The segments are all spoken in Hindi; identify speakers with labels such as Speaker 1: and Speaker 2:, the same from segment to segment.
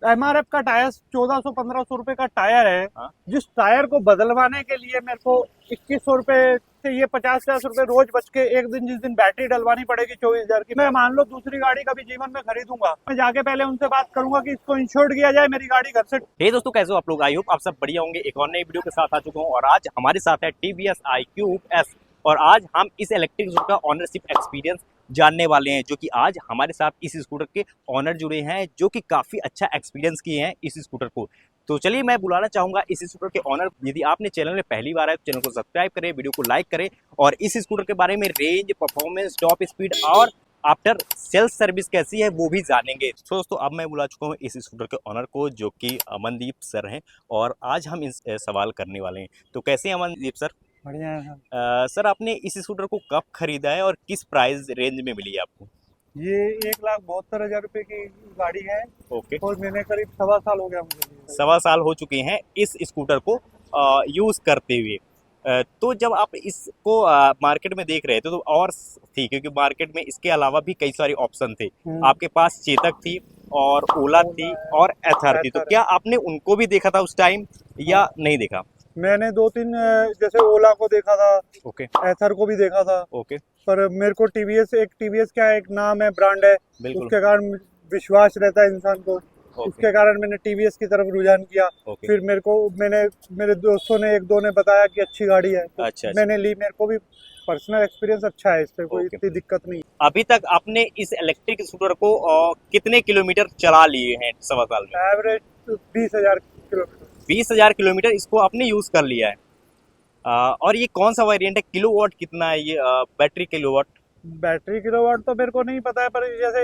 Speaker 1: एमआरएफ का टायर 1400-1500 रुपए का टायर है।
Speaker 2: हाँ।
Speaker 1: जिस टायर को बदलवाने के लिए मेरे को 2100 रुपए से ये 50-50 रुपए रोज बच के एक दिन जिस दिन बैटरी डलवानी पड़ेगी 24,000 की, मैं मान लो दूसरी गाड़ी कभी जीवन में खरीदूंगा, मैं जाके पहले उनसे बात करूंगा कि इसको इंश्योर्ड किया जाए, मेरी गाड़ी घर से।
Speaker 2: हे दोस्तों, कैसे हो आप लोग? आई होप आप सब बढ़िया होंगे। एक और नई वीडियो के साथ आ चुका हूँ और आज हमारे साथ है टीवीएस iQube S। और आज हम इस इलेक्ट्रिक स्कूटर का ऑनरशिप एक्सपीरियंस जानने वाले हैं, जो कि आज हमारे साथ इस स्कूटर के ऑनर जुड़े हैं, जो कि काफ़ी अच्छा एक्सपीरियंस किए हैं इस स्कूटर को। तो चलिए मैं बुलाना चाहूंगा इस स्कूटर के ऑनर। यदि आपने चैनल में पहली बार आए तो चैनल को सब्सक्राइब करें, वीडियो को लाइक करें और इस स्कूटर के बारे में रेंज, परफॉर्मेंस, टॉप स्पीड और आफ्टर सेल्स सर्विस कैसी है वो भी जानेंगे। तो दोस्तों अब मैं बुला चुका हूँ इस स्कूटर के ऑनर को, जो कि अमनदीप सर हैं, और आज हम इस सवाल करने वाले हैं। तो कैसे हैं अमनदीप सर?
Speaker 1: बढ़िया है।
Speaker 2: सर आपने इस स्कूटर को कब खरीदा है और किस प्राइस रेंज में मिली है आपको?
Speaker 1: ये 1,72,000 रुपए की गाड़ी है
Speaker 2: ओके।
Speaker 1: और मैंने करीब 1.25 साल हो गया मुझे लिए।
Speaker 2: 1.25 साल हो चुके हैं इस स्कूटर को यूज़ करते हुए। तो जब आप इसको मार्केट में देख रहे थे तो और थी, क्योंकि मार्केट में इसके अलावा भी कई सारे ऑप्शन थे। आपके पास चेतक थी और ओला थी और एथर थी, तो
Speaker 1: एथर है।
Speaker 2: क्या आपने उनको भी देखा था उस टाइम या
Speaker 1: हाँ।
Speaker 2: नहीं देखा?
Speaker 1: मैंने 2-3 जैसे ओला को देखा था,
Speaker 2: ओके।
Speaker 1: एथर को भी देखा था,
Speaker 2: ओके।
Speaker 1: पर मेरे को टीवीएस क्या है, एक नाम है, ब्रांड है,
Speaker 2: बिल्कुल।
Speaker 1: उसके कारण विश्वास रहता है इंसान को।
Speaker 2: ओके।
Speaker 1: उसके कारण मैंने टीवीएस की तरफ रुझान किया।
Speaker 2: ओके।
Speaker 1: फिर मेरे दोस्तों ने एक दो ने बताया कि अच्छी गाड़ी है, तो
Speaker 2: अच्छा अच्छा।
Speaker 1: मैंने ली। मेरे को भी पर्सनल एक्सपीरियंस अच्छा है, इससे कोई
Speaker 2: ओके।
Speaker 1: इतनी दिक्कत नहीं।
Speaker 2: अभी तक आपने इस इलेक्ट्रिक स्कूटर को कितने किलोमीटर चला लिए हैं 1.25 साल में?
Speaker 1: Average 20,000 kilometre.
Speaker 2: 20,000 किलोमीटर इसको आपने यूज़ कर लिया है। और ये कौन सा वेरिएंट है? किलोवाट कितना है ये? Battery kilowatt?
Speaker 1: बैटरी किलोवाट तो मेरे को नहीं पता है, पर जैसे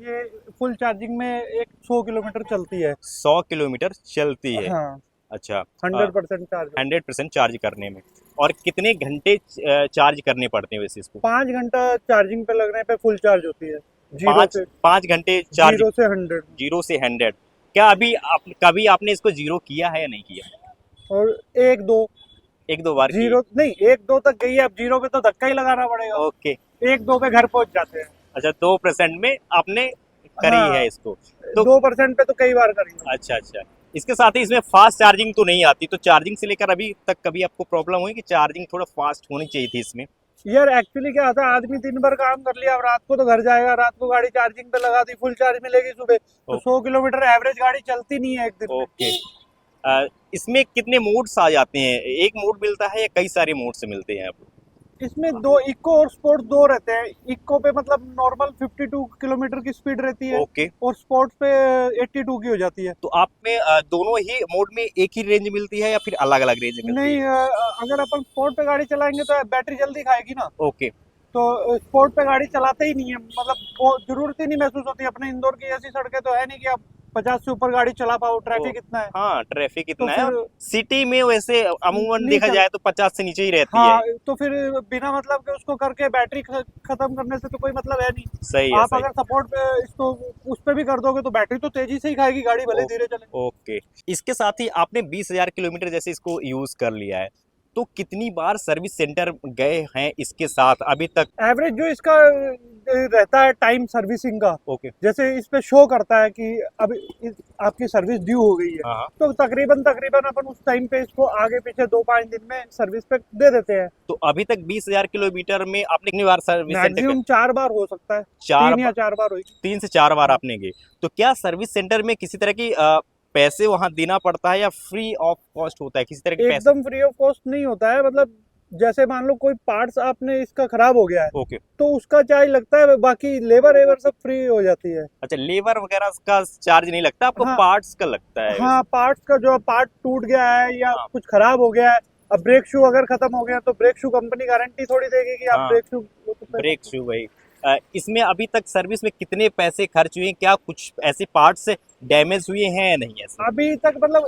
Speaker 1: ये फुल चार्जिंग में एक 100 किलोमीटर चलती है।
Speaker 2: 100 किलोमीटर चलती है।
Speaker 1: हाँ,
Speaker 2: अच्छा।
Speaker 1: 100% चार्ज।
Speaker 2: 100% चार्ज करने में। और कितने घंटे चार्ज करने पड़ते हैं वैसे इसको?
Speaker 1: 5 घंटा चार्जिंग पे लगने पे फुल चार्ज होती है। जीरो
Speaker 2: पाँच
Speaker 1: से
Speaker 2: 5 घंटे चार्ज?
Speaker 1: 100।
Speaker 2: 0 से 100। क्या अभी कभी आपने इसको जीरो किया है या नहीं किया?
Speaker 1: और एक दो,
Speaker 2: एक दो बार की?
Speaker 1: जीरो नहीं, 1-2 तक गई है, अब जीरो पे तो धक्का ही लगाना पड़ेगा।
Speaker 2: ओके।
Speaker 1: 1-2 पे घर पहुंच जाते हैं।
Speaker 2: अच्छा, 2% में आपने करी
Speaker 1: हाँ,
Speaker 2: है इसको? तो
Speaker 1: 2% पे तो कई बार करी है।
Speaker 2: अच्छा अच्छा। इसके साथ ही इसमें फास्ट चार्जिंग तो नहीं आती, तो चार्जिंग से लेकर अभी तक कभी आपको प्रॉब्लम हुई कि चार्जिंग थोड़ा फास्ट होनी चाहिए थी इसमें?
Speaker 1: यार एक्चुअली क्या होता है, आदमी दिन भर काम कर लिया, अब रात को तो घर जाएगा, रात को गाड़ी चार्जिंग पे लगा दी, फुल चार्ज मिलेगी सुबह, तो
Speaker 2: ओ-
Speaker 1: 100 किलोमीटर एवरेज गाड़ी चलती नहीं है एक दिन में।
Speaker 2: ओके। इसमें कितने मोड्स आ जाते हैं? एक मोड मिलता है या कई सारे मोड से मिलते हैं आपको?
Speaker 1: इसमें दो, इको और स्पोर्ट दो रहते हैं। इको पे मतलब नॉर्मल 52 किलोमीटर की स्पीड रहती है,
Speaker 2: ओके।
Speaker 1: और स्पोर्ट्स पे 82 की हो जाती है।
Speaker 2: तो आप में दोनों ही मोड में एक ही रेंज मिलती है या फिर अलग अलग रेंज मिलती
Speaker 1: नहीं,
Speaker 2: है?
Speaker 1: अगर अपन स्पोर्ट पे गाड़ी चलाएंगे तो बैटरी जल्दी खाएगी ना,
Speaker 2: ओके।
Speaker 1: तो स्पोर्ट पे गाड़ी चलाते ही नहीं है, मतलब वो जरूरत ही नहीं महसूस होती। अपने इंदौर की ऐसी सड़कें तो है नहीं कि आप 50 से ऊपर गाड़ी चला पाओ,
Speaker 2: ओ,
Speaker 1: ट्रैफिक इतना है।
Speaker 2: हाँ, ट्रैफिक
Speaker 1: तो
Speaker 2: इतना है।
Speaker 1: फिर
Speaker 2: और सिटी में वैसे अमूमन
Speaker 1: नहीं
Speaker 2: देखा
Speaker 1: चल
Speaker 2: जाए तो 50 से नीचे ही रहती है।
Speaker 1: हाँ, तो फिर बिना मतलब के उसको करके बैटरी खत्म करने से तो कोई मतलब है नहीं।
Speaker 2: सही है,
Speaker 1: आप
Speaker 2: सही।
Speaker 1: अगर सपोर्ट पे इसको उस पे भी कर दोगे तो बैटरी तो तेजी से ही खाएगी गाड़ी, भले
Speaker 2: ओ,
Speaker 1: धीरे चले।
Speaker 2: ओके। इसके साथ ही आपने 20,000 किलोमीटर जैसे इसको यूज कर लिया है, तो कितनी बार सर्विस सेंटर गए हैं इसके साथ अभी तक?
Speaker 1: एवरेज जो इसका रहता है टाइम सर्विसिंग का,
Speaker 2: ओके।
Speaker 1: जैसे इस पे शो करता है कि अब आपकी सर्विस ड्यू हो गई है,
Speaker 2: हाँ हाँ।
Speaker 1: तो तकरीबन तकरीबन अपन उस टाइम पे इसको आगे पीछे 2-5 दिन में सर्विस पे दे देते हैं।
Speaker 2: तो अभी तक 20,000 किलोमीटर में आपने कितनी बार सर्विस सेंटर?
Speaker 1: मैक्सिमम 4 बार हो सकता है,
Speaker 2: चार
Speaker 1: 3 या 4 बार हुई।
Speaker 2: 3 से 4 बार आपने गए? तो क्या सर्विस सेंटर में किसी तरह की पैसे वहां देना पड़ता है या फ्री ऑफ कॉस्ट होता है? किसी तरह के पैसे?
Speaker 1: एकदम फ्री ऑफ कॉस्ट नहीं होता है, मतलब जैसे मान लो कोई पार्ट्स आपने इसका खराब हो गया है,
Speaker 2: ओके।
Speaker 1: तो उसका चार्ज लगता है, बाकी लेबर एवर सब फ्री हो जाती है।
Speaker 2: अच्छा, लेबर वगैरह का चार्ज नहीं लगता आपको,
Speaker 1: हाँ।
Speaker 2: पार्ट्स का लगता है
Speaker 1: हाँ,
Speaker 2: वैसे?
Speaker 1: पार्ट्स का, जो पार्ट टूट गया है या
Speaker 2: हाँ
Speaker 1: कुछ खराब हो गया है, अब ब्रेक शू अगर खत्म हो गया तो ब्रेक शू कंपनी गारंटी थोड़ी देगी कि आप
Speaker 2: हाँ।
Speaker 1: Brake shoe.
Speaker 2: ब्रेक शू वही। इसमें अभी तक सर्विस में कितने पैसे खर्च हुए हैं? क्या कुछ ऐसे पार्ट्स डैमेज हुए हैं या नहीं ऐसे?
Speaker 1: अभी तक मतलब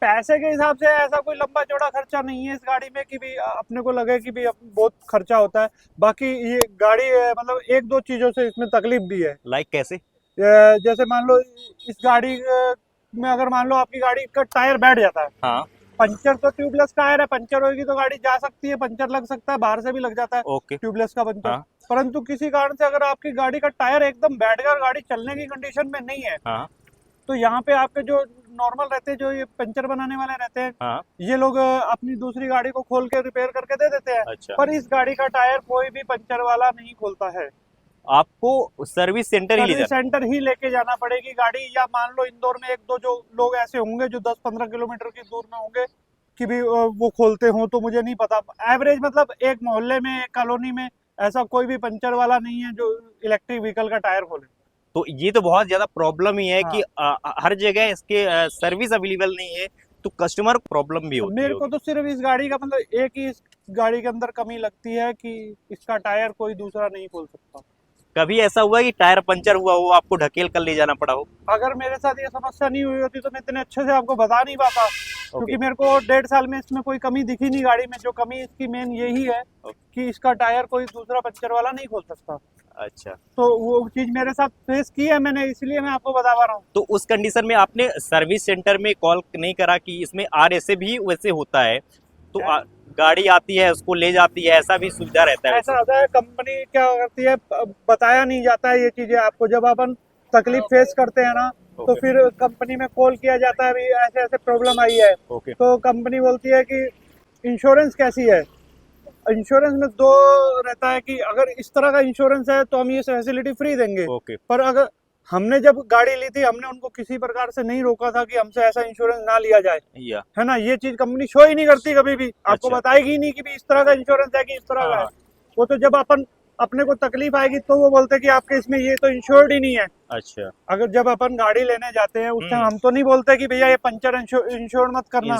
Speaker 1: पैसे के हिसाब से ऐसा कोई लंबा चौड़ा खर्चा नहीं है इस गाड़ी में कि भी अपने को लगे कि भी बहुत खर्चा होता है। बाकी ये गाड़ी मतलब एक दो चीजों से इसमें तकलीफ भी है।
Speaker 2: लाइक कैसे?
Speaker 1: जैसे मान लो इस गाड़ी में अगर मान लो आपकी गाड़ी का टायर बैठ जाता है,
Speaker 2: हाँ।
Speaker 1: पंचर तो ट्यूबलेस टायर है, पंचर होगी तो गाड़ी जा सकती है, पंचर लग सकता है, बाहर से भी लग जाता है
Speaker 2: ओके।
Speaker 1: ट्यूबलेस का पंचर।
Speaker 2: हाँ
Speaker 1: परंतु किसी कारण से अगर आपकी गाड़ी का टायर एकदम बैठ गया और गाड़ी चलने की कंडीशन में नहीं है,
Speaker 2: हाँ।
Speaker 1: तो यहाँ पे आपके जो नॉर्मल रहते हैं, जो ये पंचर बनाने वाले रहते हैं,
Speaker 2: हाँ।
Speaker 1: ये लोग अपनी दूसरी गाड़ी को खोल के रिपेयर करके दे देते हैं।
Speaker 2: अच्छा।
Speaker 1: पर इस गाड़ी का टायर कोई भी पंचर वाला नहीं खोलता है,
Speaker 2: आपको सर्विस सेंटर ही ले
Speaker 1: सर्विस
Speaker 2: जाना।
Speaker 1: सेंटर ही लेके जाना पड़ेगी गाड़ी। या मान लो इंदौर में एक दो जो लोग ऐसे होंगे जो 10-15 किलोमीटर की दूर में होंगे कि भी वो खोलते हो, तो मुझे नहीं पता। एवरेज मतलब एक मोहल्ले में, एक कॉलोनी में ऐसा कोई भी पंचर वाला नहीं है जो इलेक्ट्रिक व्हीकल का टायर खोले।
Speaker 2: तो ये तो बहुत ज्यादा प्रॉब्लम ही है
Speaker 1: हाँ।
Speaker 2: कि हर जगह इसके सर्विस अवेलेबल नहीं है, तो कस्टमर को प्रॉब्लम भी होती
Speaker 1: मेरे को
Speaker 2: होगी।
Speaker 1: तो सिर्फ इस गाड़ी का मतलब एक ही इस गाड़ी के अंदर कमी लगती है कि इसका टायर कोई दूसरा नहीं खोल सकता।
Speaker 2: कभी ऐसा हुआ कि टायर पंचर हुआ हो, आपको ढकेल कर ले जाना पड़ा हो?
Speaker 1: अगर मेरे साथ ये समस्या नहीं हुई होती तो मैं इतने अच्छे से आपको बता नहीं पाता, क्योंकि मेरे को 1.5 साल में इसमें कोई कमी दिखी नहीं गाड़ी में। जो कमी इसकी मेन यही है कि इसका टायर कोई दूसरा पंचर वाला नहीं खोल सकता।
Speaker 2: अच्छा।
Speaker 1: तो वो चीज मेरे साथ फेस की है मैंने, इसलिए मैं आपको बता पा रहा हूँ।
Speaker 2: तो उस कंडीशन में आपने सर्विस सेंटर में कॉल नहीं करा कि इसमें RSA भी वैसे होता है, तो गाड़ी आती है उसको ले जाती है, ऐसा भी सुविधा रहता है?
Speaker 1: ऐसा होता है, कंपनी क्या करती है, बताया नहीं जाता है ये चीजें आपको। जब अपन तकलीफ फेस करते हैं ना, तो फिर कंपनी में कॉल किया जाता है, भी ऐसे ऐसे प्रॉब्लम आई है। तो कंपनी बोलती है कि इंश्योरेंस कैसी है। इंश्योरेंस में दो रहता है कि अगर इस तरह का इंश्योरेंस है तो हम ये फैसिलिटी फ्री देंगे। पर अगर हमने जब गाड़ी ली थी, हमने उनको किसी प्रकार से नहीं रोका था कि हमसे ऐसा इंश्योरेंस ना लिया जाए, है ना। ये चीज कंपनी शो ही नहीं करती कभी भी, आपको बताएगी ही नहीं कि भी इस तरह का इंश्योरेंस है कि इस तरह का है। वो तो जब अपन अपने को तकलीफ आएगी तो वो बोलते हैं कि आपके इसमें ये तो इंश्योर्ड ही नहीं है।
Speaker 2: अच्छा।
Speaker 1: अगर जब अपन गाड़ी लेने जाते हैं उस टाइम हम तो नहीं बोलते कि भैया ये पंचर इंश्योर मत करना,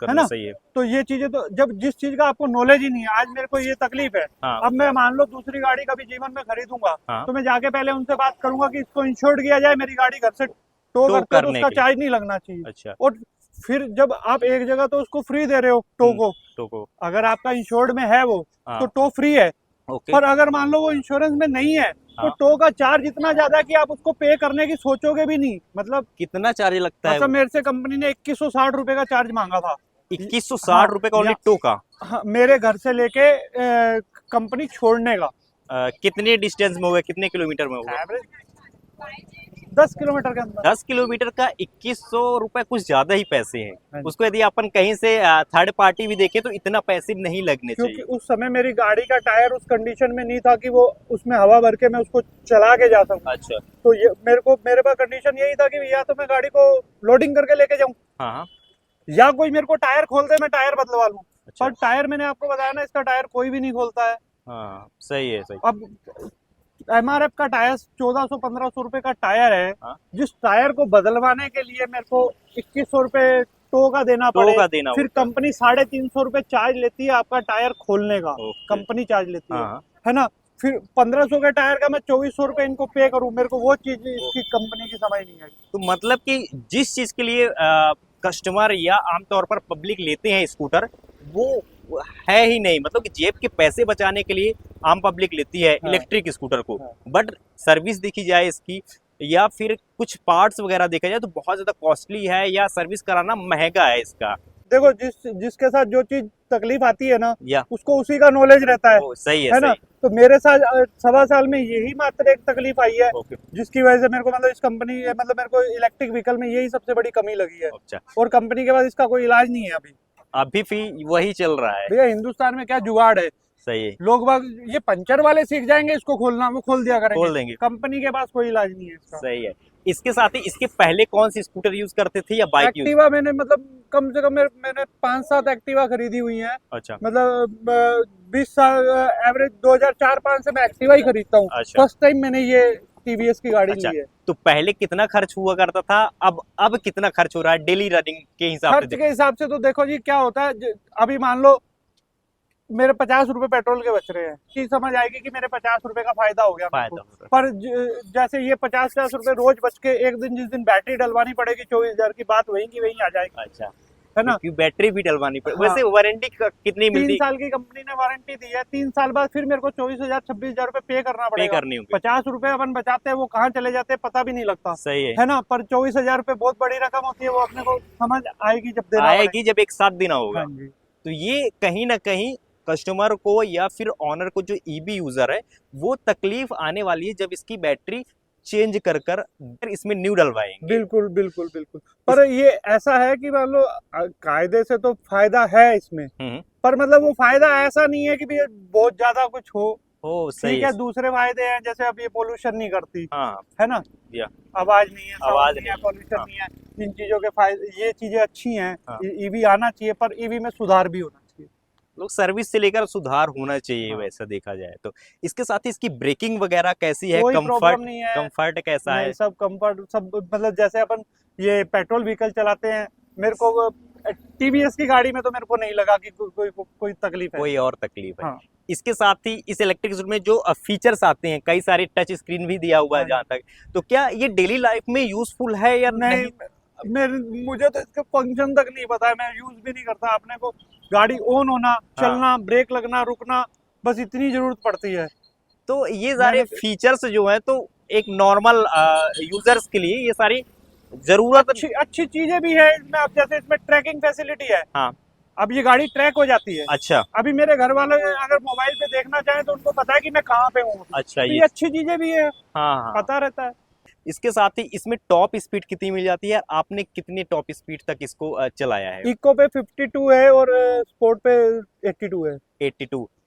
Speaker 1: है ना।
Speaker 2: सही है।
Speaker 1: तो ये चीजें तो जब जिस चीज का आपको नॉलेज ही नहीं है, आज मेरे को ये तकलीफ है, अब मैं मान लो दूसरी गाड़ी कभी जीवन में खरीदूंगा, तो मैं जाके पहले उनसे बात करूंगा कि इसको इंश्योर्ड किया जाए, मेरी गाड़ी घर से टो करते हो तो उसका चार्ज नहीं लगना चाहिए।
Speaker 2: अच्छा।
Speaker 1: और फिर जब आप एक जगह तो उसको फ्री दे रहे हो टो को, अगर आपका इंश्योर्ड में है वो तो टो फ्री है। पर अगर मान लो वो इंश्योरेंस में नहीं है तो टो का चार्ज इतना ज्यादा है कि आप उसको पे करने की सोचोगे भी नहीं। मतलब
Speaker 2: कितना चार्ज लगता है?
Speaker 1: मतलब मेरे से कंपनी ने 2160 रुपए का चार्ज मांगा था।
Speaker 2: 2160 रुपए का ओनली टो का?
Speaker 1: हाँ, मेरे घर से लेके कंपनी छोड़ने का।
Speaker 2: कितने डिस्टेंस में होगा, कितने किलोमीटर में होगा?
Speaker 1: एवरेज 10 किलोमीटर के अंदर।
Speaker 2: 10 किलोमीटर का 2100 रुपए कुछ ज्यादा ही पैसे हैं। उसको यदि अपन कहीं से थर्ड पार्टी भी देखे तो इतना पैसे नहीं लगने चाहिए।
Speaker 1: क्योंकि उस समय मेरी गाड़ी का टायर उस कंडीशन में नहीं था कि वो उसमें हवा भर के मैं उसको चला के जा सकूं।
Speaker 2: अच्छा।
Speaker 1: तो ये मेरे पास कंडीशन यही था कि या तो मैं गाड़ी को लोडिंग करके लेके जाऊं,
Speaker 2: हाँ,
Speaker 1: या कोई मेरे को टायर खोल दे, मैं टायर बदलवा लूं।
Speaker 2: अच्छा।
Speaker 1: पर टायर मैंने आपको बताया ना, इसका टायर कोई भी नहीं खोलता है।
Speaker 2: हाँ, सही है, सही।
Speaker 1: अब MRF का टायर 1400-1500 रुपए का टायर है। जिस टायर को बदलवाने के लिए मेरे को 2100 रुपए टो का देना पड़े, फिर कंपनी 350 रुपए चार्ज लेती है आपका टायर खोलने का, कंपनी चार्ज लेती है ना। फिर 1500 के टायर का मैं 2400 रुपए इनको पे करूं, मेरे को वो चीज इसकी कंपनी की समझ नहीं आई।
Speaker 2: तो मतलब कि जिस चीज के लिए कस्टमर या आमतौर पर पब्लिक लेते हैं स्कूटर, वो है ही नहीं। मतलब कि जेब के पैसे बचाने के लिए आम पब्लिक लेती है इलेक्ट्रिक स्कूटर को, बट सर्विस देखी जाए इसकी या फिर कुछ पार्ट्स वगैरह देखा जाए तो बहुत ज्यादा कॉस्टली है या सर्विस कराना महंगा है इसका।
Speaker 1: देखो जिसके साथ जो चीज तकलीफ आती है ना,
Speaker 2: या
Speaker 1: उसको उसी का नॉलेज रहता है।
Speaker 2: सही है
Speaker 1: ना। तो मेरे साथ 1.25 साल में यही मात्र एक तकलीफ आई है, जिसकी वजह से मेरे को मतलब इस कंपनी मतलब मेरे को इलेक्ट्रिक व्हीकल में यही सबसे बड़ी कमी लगी है।
Speaker 2: अच्छा।
Speaker 1: और कंपनी के पास इसका कोई इलाज नहीं है
Speaker 2: अभी भी वही चल रहा है।
Speaker 1: भैया हिंदुस्तान में क्या जुगाड़ है।
Speaker 2: सही है।
Speaker 1: लोग बाग ये पंचर वाले सीख जाएंगे इसको खोलना, वो खोल दिया करेंगे,
Speaker 2: खोल देंगे।
Speaker 1: कंपनी के पास कोई इलाज नहीं है इसका।
Speaker 2: सही है। इसके साथ ही इसके पहले कौन सी स्कूटर यूज करते थे या बाइक यूज?
Speaker 1: एक्टिवा मैंने मतलब कम से कम मैंने 5-7 एक्टिवा खरीदी हुई है।
Speaker 2: अच्छा।
Speaker 1: मतलब 20 साल एवरेज 2004-5 से मैं एक्टिवा ही खरीदता हूँ।
Speaker 2: अच्छा।
Speaker 1: फर्स्ट टाइम मैंने ये TVS की गाड़ी ली है।
Speaker 2: तो पहले कितना खर्च हुआ करता था, अब कितना खर्च हो रहा है डेली रनिंग के हिसाब से?
Speaker 1: खर्च के हिसाब से तो देखो जी क्या होता है, अभी मान लो मेरे 50 रुपए पेट्रोल के बच रहे हैं, चीज समझ आएगी कि मेरे 50 रुपए का फायदा हो गया। पर जैसे ये 50-50 रुपए रोज बच के एक दिन जिस दिन बैटरी डलवानी पड़ेगी 24,000 की, बात वहीं की वहीं आ जाएगी।
Speaker 2: अच्छा,
Speaker 1: है ना।
Speaker 2: क्योंकि बैटरी भी डलवानी पड़ेगी। वैसे वारंटी कितनी मिलती?
Speaker 1: 3 साल की कंपनी ने वारंटी दी है। 3 साल बाद फिर मेरे को 24,000-26,000 रुपए पे करना पड़ेगा। 50 रुपए अपन बचाते हैं वो कहाँ चले जाते हैं पता भी नहीं लगता।
Speaker 2: सही है
Speaker 1: ना। पर 24,000 रुपए बहुत बड़ी रकम होती है, वो अपने को समझ आएगी जब देना
Speaker 2: आएगी, जब एक साथ देना होगा।
Speaker 1: हाँ।
Speaker 2: तो ये कहीं ना कहीं कस्टमर को या फिर ऑनर को, जो ईबी यूजर है, वो तकलीफ आने वाली है जब इसकी बैटरी चेंज कर कर इसमें न्यू डलवाएंगे।
Speaker 1: बिल्कुल बिल्कुल बिल्कुल। पर ये ऐसा है कि मान लो कायदे से तो फायदा है इसमें, पर मतलब वो फायदा ऐसा नहीं है कि भी बहुत ज्यादा कुछ हो।
Speaker 2: सही
Speaker 1: ठीक है, दूसरे फायदे हैं, जैसे अब ये पोल्यूशन नहीं करती,
Speaker 2: हाँ
Speaker 1: है ना,
Speaker 2: या
Speaker 1: आवाज नहीं है,
Speaker 2: आवाज
Speaker 1: नहीं है,
Speaker 2: नहीं,
Speaker 1: पोल्यूशन
Speaker 2: हाँ।
Speaker 1: नहीं है, इन चीजों के फायदे, ये चीजें अच्छी हैं।
Speaker 2: हाँ।
Speaker 1: ईवी आना चाहिए, पर ईवी में सुधार भी होना चाहिए।
Speaker 2: लोग सर्विस से लेकर सुधार होना चाहिए
Speaker 1: हाँ।
Speaker 2: वैसा देखा जाए तो। इसके साथ ही इसकी ब्रेकिंग वगैरह कैसी है,
Speaker 1: कोई
Speaker 2: कंफर्ट
Speaker 1: प्रॉब्लम नहीं है,
Speaker 2: कंफर्ट कैसा
Speaker 1: नहीं
Speaker 2: है?
Speaker 1: सब कंफर्ट, सब मतलब जैसे अपन ये पेट्रोल व्हीकल चलाते हैं, मेरे को टीवीएस की गाड़ी में तो मेरे को नहीं लगा कि कोई तकलीफ है।
Speaker 2: कोई और तकलीफ है?
Speaker 1: हाँ।
Speaker 2: इसके साथ ही इस इलेक्ट्रिक स्कूटर में जो फीचर्स आते हैं, कई सारे टच स्क्रीन भी दिया हुआ है
Speaker 1: हाँ।
Speaker 2: जहाँ तक, तो क्या ये डेली लाइफ में यूजफुल है या नहीं?
Speaker 1: नहीं, मुझे तो इसका फंक्शन तक नहीं पता है, मैं यूज भी नहीं करता। अपने को गाड़ी ऑन होना, चलना, ब्रेक लगना, रुकना, बस इतनी जरूरत पड़ती है।
Speaker 2: तो ये सारे फीचर्स जो है तो एक नॉर्मल यूजर्स के लिए ये सारी जरूरत
Speaker 1: अच्छी चीजें भी है इसमें। अब जैसे इसमें ट्रैकिंग फैसिलिटी है,
Speaker 2: हाँ।
Speaker 1: अब ये गाड़ी ट्रैक हो जाती है।
Speaker 2: अच्छा
Speaker 1: अभी मेरे घर वाले अगर मोबाइल पे देखना चाहें तो उनको पता है कि मैं कहाँ पे हूँ।
Speaker 2: अच्छा,
Speaker 1: तो ये अच्छी चीजें भी है,
Speaker 2: हाँ
Speaker 1: पता रहता है।
Speaker 2: इसके साथ ही इसमें टॉप स्पीड कितनी मिल जाती है? आपने कितने टॉप स्पीड तक इसको चलाया है?
Speaker 1: इको पे 52 है और स्पोर्ट पे 82 है।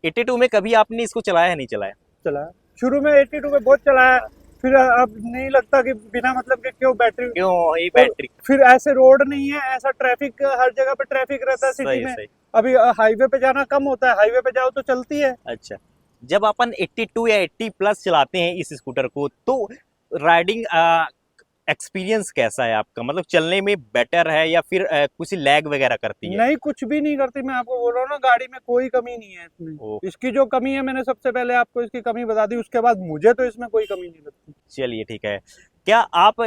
Speaker 2: 82 में कभी आपने इसको चलाया है, नहीं चलाया?
Speaker 1: चला शुरू में 82 पे बहुत चलाया, फिर अब नहीं लगता कि बिना मतलब के क्यों बैटरी,
Speaker 2: क्यों ये बैटरी?
Speaker 1: फिर ऐसे रोड नहीं है, ऐसा ट्रैफिक, हर जगह पे ट्रैफिक रहता है सिटी में।
Speaker 2: सही।
Speaker 1: अभी हाईवे पे जाना कम होता है, हाईवे पे जाओ तो चलती है।
Speaker 2: अच्छा, जब अपन 82 या 80 प्लस चलाते हैं इस स्कूटर को, तो राइडिंग एक्सपीरियंस कैसा है आपका? मतलब चलने में बेटर है या फिर कुछ लैग वगैरह करती है?
Speaker 1: नहीं, कुछ भी नहीं करती। मैं आपको बोल रहा हूँ ना, गाड़ी में कोई कमी नहीं है इसमें। इसकी जो कमी है, मैंने सबसे पहले आपको इसकी कमी बता दी, उसके बाद मुझे तो इसमें कोई कमी नहीं लगती।
Speaker 2: चलिए ठीक है। क्या आप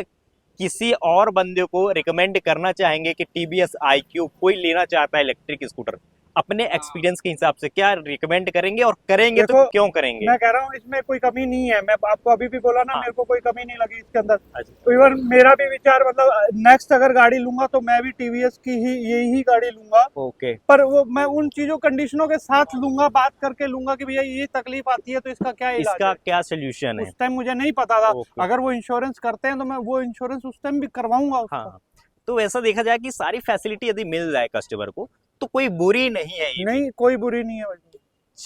Speaker 2: किसी और बंदे को रिकमेंड करना चाहेंगे कि टीवीएस iQube कोई लेना चाहता है इलेक्ट्रिक स्कूटर, अपने एक्सपीरियंस के हिसाब से क्या रिकमेंड करेंगे, और करेंगे तो क्यों करेंगे?
Speaker 1: मैं कह रहा हूँ इसमें कोई कमी नहीं है। मैं आपको अभी भी बोला ना, मेरे को कोई कमी नहीं लगी इसके अंदर।
Speaker 2: अच्छा।
Speaker 1: इवन मेरा भी विचार, मतलब नेक्स्ट अगर गाड़ी लूंगा तो मैं भी टीवीएस की ही यही गाड़ी लूंगा।
Speaker 2: ओके।
Speaker 1: पर वो मैं उन चीजों कंडीशनों के साथ लूंगा, बात करके लूंगा कि भैया ये तकलीफ आती है तो इसका क्या इलाज
Speaker 2: इसका
Speaker 1: है।
Speaker 2: क्या सोल्यूशन है?
Speaker 1: उस टाइम मुझे नहीं पता था। अगर वो इंश्योरेंस करते हैं तो मैं वो इंश्योरेंस उस टाइम भी करवाऊंगा उसका।
Speaker 2: हाँ, तो वैसा देखा जाए कि सारी फैसिलिटी यदि मिल जाए कस्टमर को तो कोई बुरी नहीं है ये।
Speaker 1: नहीं, कोई बुरी नहीं है भाई।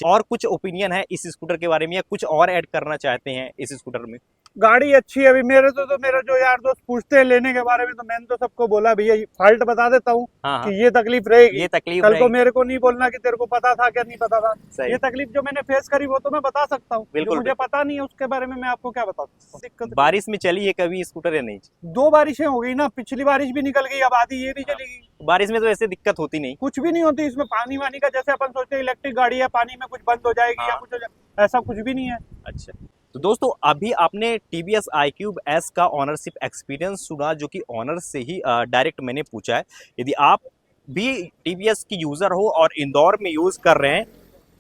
Speaker 2: और कुछ ओपिनियन है इस स्कूटर के बारे में, या कुछ और ऐड करना चाहते हैं इस स्कूटर में?
Speaker 1: गाड़ी अच्छी है। अभी मेरे तो मेरा जो यार दोस्त पूछते हैं लेने के बारे में, तो मैंने तो सबको बोला भैया फॉल्ट बता देता हूँ कि ये तकलीफ रहेगी,
Speaker 2: ये तकलीफ
Speaker 1: कल को मेरे को नहीं बोलना कि तेरे को पता था क्या नहीं पता था।
Speaker 2: सही।
Speaker 1: ये तकलीफ जो मैंने फेस करी वो तो मैं बता सकता हूँ।
Speaker 2: बिल्कुल,
Speaker 1: मुझे पता नहीं है उसके बारे में मैं आपको क्या बता सकता हूँ। दिक्कत
Speaker 2: बारिश में चली है कभी स्कूटर या नहीं?
Speaker 1: 2 बारिशें हो गई ना, पिछली बारिश भी निकल गई, अब आधी ये भी चली गई।
Speaker 2: बारिश में तो ऐसे दिक्कत होती नहीं,
Speaker 1: कुछ भी नहीं होती इसमें। पानी वानी का जैसे अपन सोचते हैं इलेक्ट्रिक गाड़ी है, पानी में कुछ बंद हो जाएगी या कुछ हो जाए, ऐसा कुछ भी नहीं है।
Speaker 2: अच्छा, तो दोस्तों अभी आपने टीवीएस iQube S का ऑनरशिप एक्सपीरियंस सुना, जो कि ऑनर से ही डायरेक्ट मैंने पूछा है। यदि आप भी टीवीएस की यूज़र हो और इंदौर में यूज़ कर रहे हैं,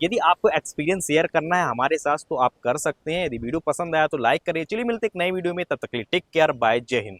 Speaker 2: यदि आपको एक्सपीरियंस शेयर करना है हमारे साथ तो आप कर सकते हैं। यदि वीडियो पसंद आया तो लाइक करिए। चलिए मिलते एक नई वीडियो में, तब तक के लिए टेक केयर, बाय, जय हिंद।